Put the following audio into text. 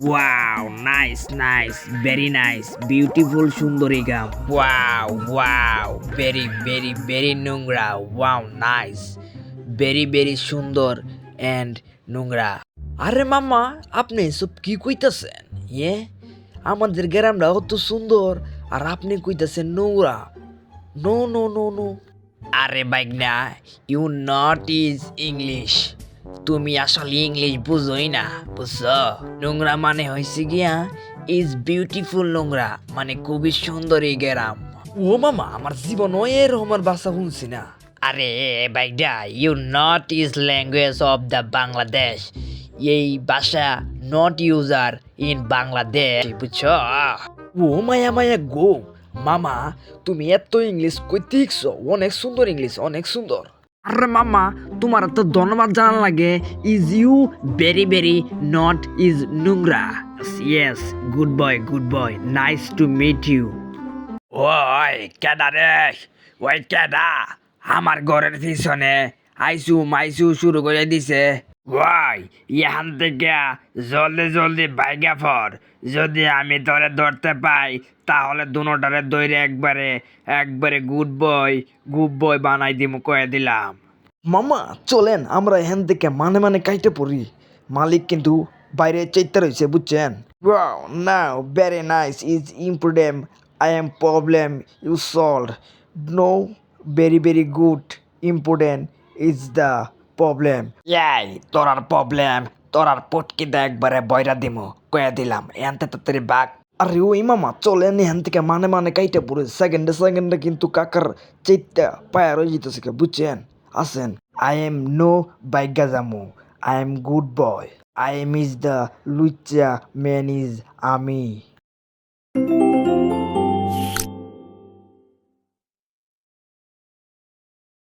Wow, nice nice, very nice, beautiful সুন্দরী গাম। Wow wow, very very very নোংরা। Wow, nice, very very সুন্দর and নোংরা। আরে মামা, আপনি এসব কি কইতাছেন? ইয়ে, আমাদের গ্রামটা অত সুন্দর আর আপনি কইতাছেন নোংরা। No no no no. আরে বাইগনা, ইউ নট ইজ ইংলিশ। তুমি আসলে ইংলিশ বুঝোই না, বুঝছো? নোংরা মানে হয়েছে গিয়া ইজ বিউটিফুল, নোংরা মানে খুবই সুন্দর এই গ্রাম। ও মামা, আমার জীবনও এরকমের ভাষা শুনছি না। আরে বাইগনা, you not is language of the Bangladesh. এই ভাষা নট ইউজার ইন বাংলাদেশ, বুঝছো? ও মায়া মায়া গো, মামা তুমি এত ইংলিশ কইতে শিখছো, অনেক সুন্দর ইংলিশ, অনেক সুন্দর। আরে মামা, তোমার তো ধন্যবাদ জানান লাগে। Is you very very not is নোংরা। Yes, good boy, nice to meet you. ওই কেডা রে? ওই কেডা আমার ঘরের পিছনে আইসু মাইসু শুরু করে দিছে? ওই, এখান থেকে জলদি জলদি বাইগা ফর। যদি আমি তোরে ধরতে পাই তাহলে দুনোটারে দইরে একবারে একবারে গুড বয় বানাই দিমু, কয়ে দিলাম। মামা চলেন আমরা এখান থেকে মানে মানে কাইটে পড়ি। মালিক কিন্তু বাইরে চাইতে রয়েছে, বুঝছেন? Wow, now very nice is important, I am problem you solve. No, very very good, important is the problem. এই তোরার প্রবলেম, তোরার পটকিতে একবারে বয়রা দিমু, কয়ে দিলাম। এনতে তাড়াতাড়ি বাঘ। আরে ওই মামা চলেন এখান থেকে মানে মানে কাইটা পড়ে। সেকেন্ডে সেকেন্ডে কিন্তু কাকার চেইতে পায়া রয়ে যেতেছে, বুঝছেন? আসেন, আই এম নো বাইগা জামু, I am good boy, I am is the লুচ্চা ম্যান ইজ আমি।